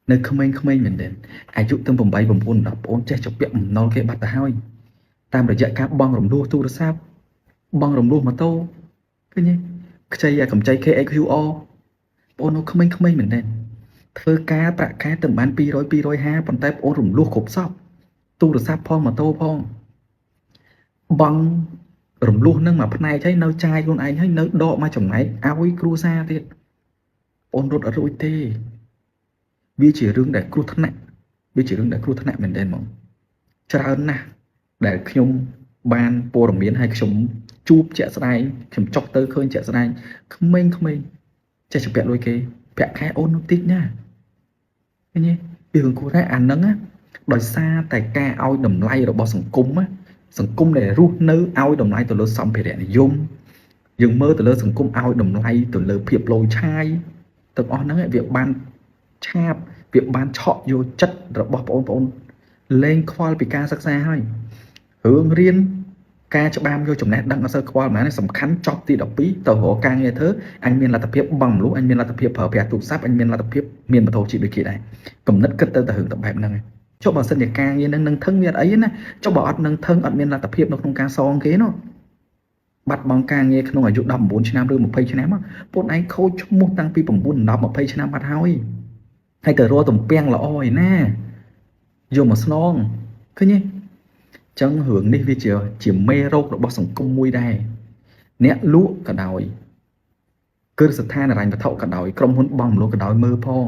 nơi không mấy mình đến ai chụp tâm bầm bay bầm buồn đập ôn che chụp biệm nó cái bắt ta hơi tam để dạy cá bong rồng đua tu được sao bong rồng đua mà tô cái nhé chơi cầm chơi KQO ôn nó không mấy mình đến thơ cá tạ cá tầm bán pi rồi ha bàn tay ôn rồng đua khổ sóc tu được sao phong mà tô phong bong rồng đua nâng mà này thấy nơi chai luôn anh thấy nơi độ mà chồng ấy áo cru xa thì ôn đốt ở rồi tê vì chỉ rương để cru thắt nặng vì chỉ rương để cru thắt nặng mình đến mong cho nè đểខ្ញុំបានព័ត៌មានឲ្យខ្ញុំជួបជាក់ស្ដែងខ្ញុំចុកទៅឃើញជាក់ស្ដែងក្មេងៗចេះជពាក់លុយគេប្រាក់ខែអូននោះតិចណាឃើញទេពីរឿងគួរតែអាហ្នឹងណាដោយសារតែការឲ្យតម្លៃរបស់សង្គមណាសង្គមដែលរស់នៅឲ្យតម្លៃទៅលើសម្ភារៈនិយមយើងមើលទៅលើសង្គមឲ្យតម្លៃទៅលើភាពលោឆាយទាំងអស់ហ្នឹងវាបានឆាបវាបានឆក់យកចិត្តរបស់បងប្អូនលែងខ្វល់ពីការសិក្សាហើយរឿងរៀនការច្បាមយកចំណេះដឹងអត់សូវខ្វល់ហ្មងសំខាន់ចប់ទី12ទៅរកការងារធ្វើអញមានលទ្ធភាពបង់មនុស្សអញមានលទ្ធភាពប្រើប្រាស់ទូរស័ព្ទអញមានលទ្ធភាពមានម៉ូតូជិះដូចគេដែរគំនិតគិតទៅរឿងទៅបែបហ្នឹងចុះបើសិនជាការងារហ្នឹងនឹងថឹងវាអត់អីណាចុះបើអត់នឹងថឹងអត់មានលទ្ធភាពនៅក្នុងការសងគេនោះបាត់បង់ការងារក្នុងអាយុ19ឆ្នាំឬ20ឆ្នាំពួកឯងខូចឈ្មោះតាំងពី9 10 20ឆ្នាំបាត់ហើយទៅរកទំពាំងល្អឯណាយកមកស្នងឃើញទេចឹងរឿងនេះវាជាមេរោគរបស់សង្គមមួយដែរអ្នកលក់ក៏ដោយគឺស្ថានរញ្ញវត្ថុក៏ដោយក្រុមហ៊ុនបងមលុក៏ដោយមើលផង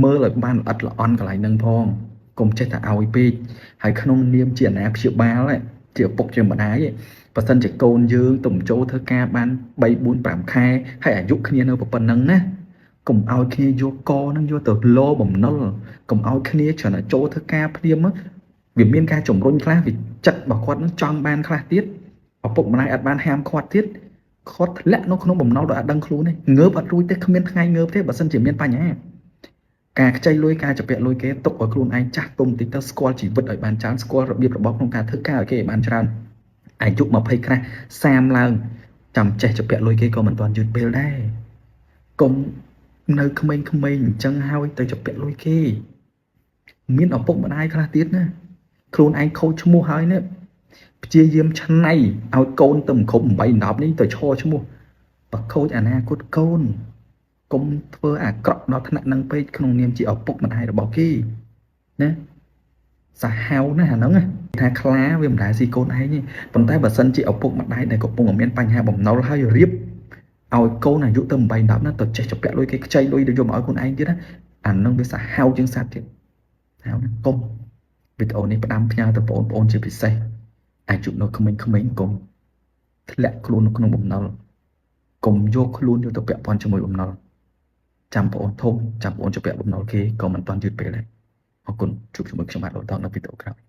មើលឲ្យបានល្អិតល្អន់កន្លែងហ្នឹងផងកុំចេះតែឲ្យពេកហើយក្នុងនាមជាអាណាព្យាបាលជាឪពុកជាម្ដាយបើសិនជាកូនយើងទំចូលធ្វើការបាន3 4 5ខែហើយអាយុគ្នានៅប៉ុណ្ណឹងណាកុំឲ្យគ្នាយកកហ្នឹងយកទៅលោបំណុលកុំឲ្យគ្នាច្រើនតែចូលធ្វើការភ្លាមវាមានការជំរុញខ្លះវាចិត្តរបស់គាត់នឹងចង់បានខ្លះទៀតឪពុកម្ដាយអត់បានហាមគាត់ទៀតគាត់ធ្លាក់នៅក្នុងបំណុលដោយអត់ដឹងខ្លួនទេងើបអត់រួចទេគ្មានថ្ងៃងើបទេបើសិនជាមានបញ្ហាការខ្ចីលុយការជពាក់លុយគេទុកឲ្យខ្លួនឯងចាស់ទុំតិចទៅស្គាល់ជីវិតឲ្យបានច្រើនស្គាល់របៀបរបបក្នុងការធ្វើការឲ្យគេឲ្យបានច្រើនអាយុ20ក្រាស់30ឡើងចាំចេះជពាក់លុយគេក៏មិនទាន់យឺតពេលដែរកុំនៅក្មេងៗអញ្ចឹងហើយទៅជពាក់លុយគេមានឪពុកម្ដាយខ្លះទៀតណាខ្លួនឯងខូចឈ្មោះហើយនេះព្យាយាមឆ្នៃឲ្យកូនទៅគ្រប់8 10នេះទៅឈរឈ្មោះបើខូចអនាគតកូនកុំធ្វើអាក្រក់ដល់ថ្នាក់នឹងពេកក្នុងនាមជាឪពុកម្ដាយរបស់គេណាសាហាវណាស់អាហ្នឹងថាខ្លាវាមិនដែលស៊ីកូនឯងទេប៉ុន្តែបើសិនជាឪពុកម្ដាយដែលកំពុងមានបញ្ហាបំណុលហើយរៀបឲ្យកូនអាយុទៅ8 10ណាទៅចេះជពាក់លុយគេខ្ចីលុយទៅយកមកឲ្យខ្លួនឯងទៀតណាអាហ្នឹងវាសាហាវជាងសត្វទៀតហៅណាកុំវីដេអូនេះផ្ដាំផ្ញើទៅបងប្អូនជាពិសេសអាយុនៅក្មេងៗកុំធ្លាក់ខ្លួននៅក្នុងបំណុលកុំយកខ្លួនយកទៅពាក់ព័ន្ធជាមួយបំណុលចាំបងប្អូនធំចាំបងប្អូនជពាក់បំណុលគេក៏មិនទាន់យឺតពេលដែរអរគុណជួបជាមួយខ្ញុំបាទលោកតនៅវីដេអូក្រោយ